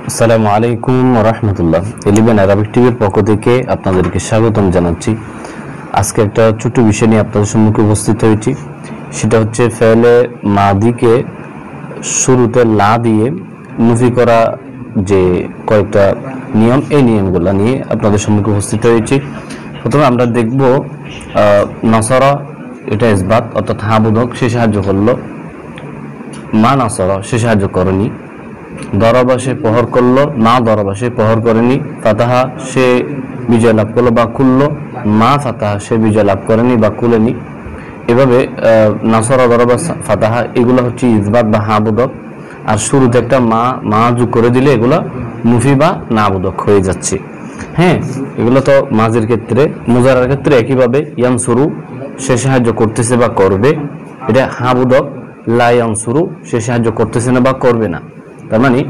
আসসালামু আলাইকুম ওয়া রাহমাতুল্লাহ। 11 আরবিক টিভির পক্ষ থেকে আপনাদেরকে স্বাগতম জানাচ্ছি। আজকে একটা ছোট বিষয় নিয়ে আপনাদের সম্মুখে উপস্থিত হয়েছি। সেটা হচ্ছে ফেলে মাদিকে শুরুতে লা দিয়ে মুফি করা যে কয়েকটা নিয়ম, এই নিয়মগুলো নিয়ে আপনাদের সম্মুখে উপস্থিত হয়েছি। প্রথমে আমরা দেখব নাসারা, এটা ইসবাত অর্থাৎ হাবুদক, সে সাহায্য করলো। মা নাসারা, সে সাহায্য করেনি। দরবা, সে প্রহর করলো। মা দরবা, সে প্রহর করেনি। ফাতাহা, সে বিজয় লাভ করলো বা খুললো। মা ফাতাহা, সে বিজয় লাভ করেনি বা খুলেনি। এভাবে নাসরা, দরবা, ফাতাহা এগুলো হচ্ছে ইসবাত বা হাবুদক। আর শুরুতে একটা মা যোগ করে দিলে এগুলো মুফি বা নাবুদক হয়ে যাচ্ছে। হ্যাঁ, এগুলো তো মাঝের ক্ষেত্রে। মুজারার ক্ষেত্রে একইভাবে ইয়ানসুরু, সে সাহায্য করতেছে বা করবে, এটা হাবুদক। লা ইয়ানসুরু, সে সাহায্য করতেছে না বা করবে না। তার মানে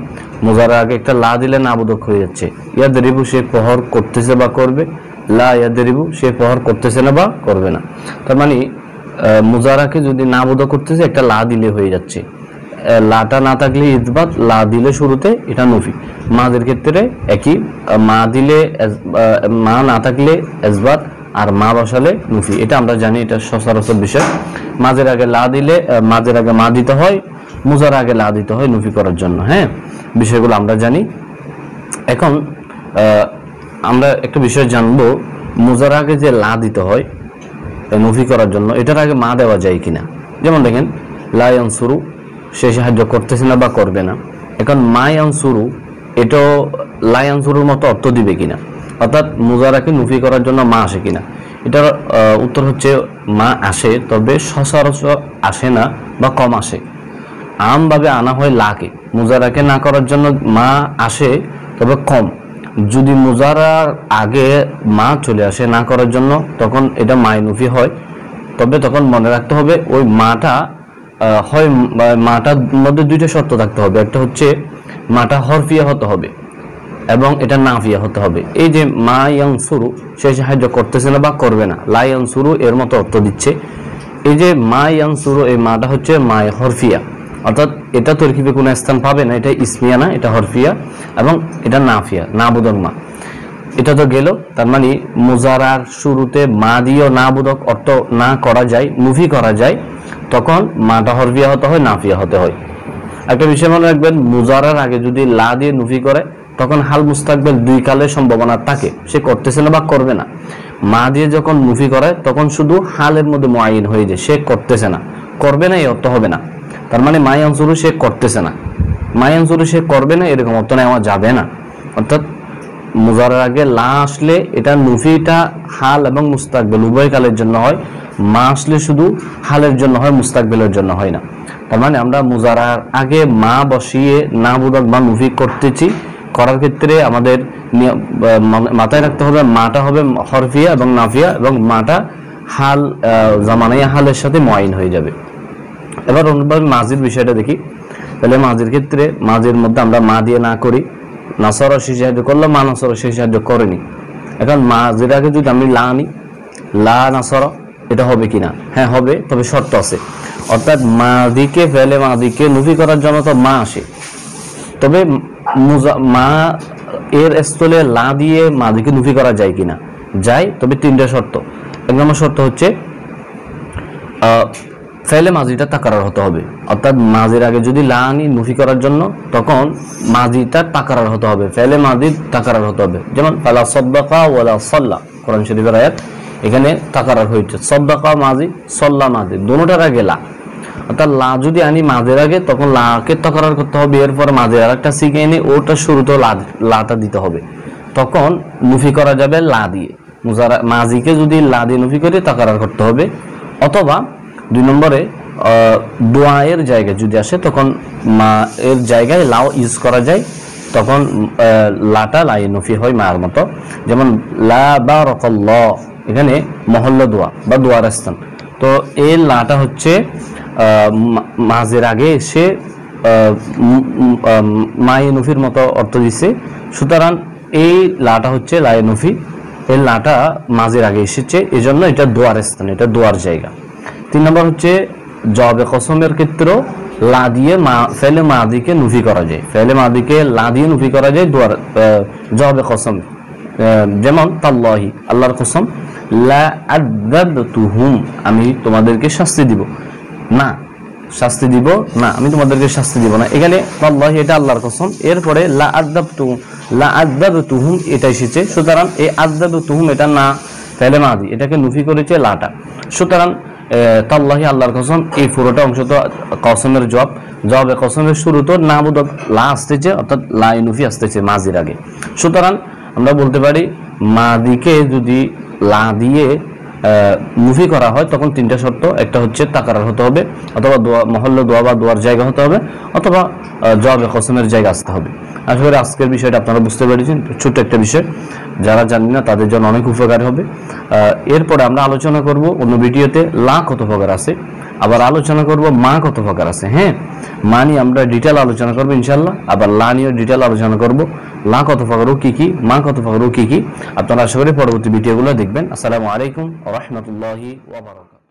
মুজারার আগে একটা লা দিলে নাবুদক হয়ে যাচ্ছে। ইয়াদরিবু, সে প্রহর করতেছে বা করবে। লা ইয়াদরিবু, সে প্রহর করতেছে না বা করবে না। তার মানে মুজারাকে যদি নাবুদক করতেছে, একটা লা দিলে হয়ে যাচ্ছে। লাটা না থাকলে ইসবাত, লা দিলে শুরুতে এটা নফি। মাদের ক্ষেত্রে একই, মা দিলে মা না থাকলে ইসবাত, আর মা বসালে নফি। এটা আমরা জানি, এটা সচরাচর বিষয়। মাঝের আগে লা দিলে, মাঝের আগে মা দিতে হয়, মুজার আগে লা দিতে হয় নফি করার জন্য। হ্যাঁ, বিষয়গুলো আমরা জানি। এখন আমরা একটা বিষয় জানবো, মুজার আগে যে লা দিতে হয় নফি করার জন্য, এটার আগে মা দেওয়া যায় কিনা। যেমন দেখেন, লা ইয়ানসুরু, সে সাহায্য করতেছে না বা করবে না। এখন মা ইয়ানসুরু, এটাও লা ইয়ানসুরুর মতো অর্থ দিবে কিনা, অর্থাৎ মুজারাকে নফি করার জন্য মা আসে কিনা। এটার উত্তর হচ্ছে মা আসে, তবে সচরাচর আসে না বা কম আসে। আমভাবে আনা হয় লাকে, মুজারাকে না করার জন্য মা আসে, তবে কম। যদি মুজারার আগে মা চলে আসে না করার জন্য, তখন এটা মাইনুফি হয়। তবে তখন মনে রাখতে হবে, ওই মাটা হয়, মাটার মধ্যে দুইটা শর্ত থাকতে হবে। একটা হচ্ছে মাটা হরফিয়া হতে হবে এবং এটা নাফিয়া হতে হবে। এই যে মা ইয়ানসুরু, সে সাহায্য করতেছে না বা করবে না, লা ইয়ানসুরু এর মতো অর্থ দিচ্ছে। এই যে মা ইয়ানসুরু, এই মাটা হচ্ছে মা হরফিয়া, অর্থাৎ এটা তরকিবে কোনো স্থান পাবে না, এটা ইসমিয়া না, এটা হরফিয়া এবং এটা নাফিয়া, নাবুদক মা। এটা তো গেল। তার মানে মুজারার শুরুতে মা দিয়েও নাবুদক অর্থ না করা যায়, মুফি করা যায়, তখন মাটা হরফিয়া হতে হয়, নাফিয়া হতে হয়। একটা বিষয় মনে রাখবেন, মুজারার আগে যদি লা দিয়ে নুফি করে, তখন হাল মুস্তাকবেল দুই কালের সম্ভাবনা থাকে, সে করতেছে না বা করবে না। মা দিয়ে যখন নুফি করে, তখন শুধু হালের মধ্যে মুআইন হয়ে যায়, সে করতেছে না, করবে না, এই অর্থ হবে না। তার মানে মা ইয়ানসুরু, সে করতেছে না, মা ইয়ানসুরু, সে করবে না, এরকম অর্থ নেওয়া যাবে না। অর্থাৎ মুজারার আগে লা আসলে এটা নুফিটা হাল এবং মুস্তাকবেল উভয় কালের জন্য হয়। মা আসলে শুধু হালের জন্য হয়, মুস্তাকবেলের জন্য হয় না। তার মানে আমরা মুজারার আগে মা বসিয়ে নাবুদক বা নুফি করতেছি, করার ক্ষেত্রে আমাদের মাথায় রাখতে হবে, মাটা হবে হরফিয়া এবং নাফিয়া, এবং মাটা হাল, জামানাইয়া হালের সাথে মুআইন হয়ে যাবে। এবার অন্যভাবে মাজির বিষয়টা দেখি। তাহলে মাজির ক্ষেত্রে, মাজির মধ্যে আমরা মা দিয়ে না করি, নাসরা, সে সাহায্য করলো, মা নাসরা, সে সাহায্য করেনি। এখন মাজির আগে যদি আমি লা আনি, লা নাসরা, এটা হবে কিনা? হ্যাঁ হবে, তবে শর্ত আছে। অর্থাৎ মাদিকে, ফেলে মাদিকে নুফি করার জন্য তো মা আসে, তবে মা এর স্থলে লা দিয়ে মাদিকে নুফি করা যায় কিনা? যায়, তবে তিনটা শর্ত। এক নম্বর শর্ত হচ্ছে ফেলে মাজিটা তাকারার হতে হবে, অর্থাৎ মাজির আগে যদি লা আনি নুফি করার জন্য, তখন মাজিটা তাকারার হতে হবে, ফেলে মাজি তাকারার হতে হবে। যেমন ফালা সাদ্দাকা ওয়ালা সাল্লা, কোরআন শরীফের আয়াত, এখানে তাকারার হয়েছে। সাদ্দাকা মাজি, সাল্লা মাজি, দুটোটার আগে লা। অর্থাৎ লা যদি আনি মাঝের আগে, তখন লাকে তাকারার করতে হবে, এরপর মাঝের আরেকটা শিখে এনে ওটা শুরুতে লাটা দিতে হবে, তখন নুফি করা যাবে লা দিয়ে। মুজারা মাজিকে যদি লা দিয়ে নুফি করে তাকারার করতে হবে। অথবা দুই নম্বরে দোয়ায়ের জায়গায় যদি আসে, তখন মা এর জায়গায় লাও ইউজ করা যায়, তখন লাটা লাই নফি হয় মায়ের মতো। যেমন লা বারাকাল্লাহ, এখানে মহল্লা দোয়া বা দোয়ার স্থান, তো এই লাটা হচ্ছে মাঝের আগে এসে মায়ে নফির মতো অর্থ দিচ্ছে। সুতরাং এই লাটা হচ্ছে লায়ে নফি, এই লাটা মাঝের আগে এসেছে, এই জন্য এটা দোয়ার স্থান, এটা দোয়ার জায়গা। তিন নম্বর হচ্ছে জবে কসমের ক্ষেত্রেও লা দিয়ে ফেলে মাদিকে নুফি করা যায়, ফেলে মাদিকে লা দিয়ে নুফি করা যায় দুয়ার জবাবে কসম। যেমন তাল্লাহি, আল্লাহর কসম, লা আযাবতুহুম, আমি তোমাদেরকে শাস্তি দিব না, শাস্তি দিব না, আমি তোমাদেরকে শাস্তি দিব না। এখানে তাল্লাহি এটা আল্লাহর কসম, এরপরে লা আযাবতুহুম এটা এসেছে। সুতরাং এই আযাবতুহুম এটা না ফেলে মাদি, এটাকে নুফি করেছে লাটা। সুতরাং তাল্লাহি আল্লাহর কসম, এই পুরোটা অংশ তো কসমের জবাবে কসমের শুরু তো না বোধক লা আসতেছে, অর্থাৎ লা নুফি আসতেছে মাজির আগে। সুতরাং আমরা বলতে পারি মাদিকে যদি লা দিয়ে মুফি করা হয় তখন তিনটা শর্ত, একটা হচ্ছে তাকারার হতে হবে, অথবা দোয়া মহল্লা দোয়া বা দোয়ার জায়গা হতে হবে, অথবা জবাবে কসমের জায়গা আসতে হবে। আশা করি আজকের বিষয়টা আপনারা বুঝতে পেরেছেন, ছোট্ট একটা বিষয়, যারা জানেন না তাদের জন্য অনেক উপকার হবে। এরপরে আমরা আলোচনা করব অন্য ভিডিওতে লা কত প্রকার আছে, আবার আলোচনা করব মা কত প্রকার আছে। হ্যাঁ, মা নিয়ে আমরা ডিটেল আলোচনা করবো ইনশাল্লাহ, আবার লা নিয়ে ডিটেল আলোচনা করব, লা কত প্রকার ও কি কি, মা কত প্রকার ও কি কি। আপনারা আশা করি পরবর্তী ভিডিওগুলো দেখবেন। আসসালামু আলাইকুম ওয়া রাহমাতুল্লাহি ওয়া বারাকাতুহু।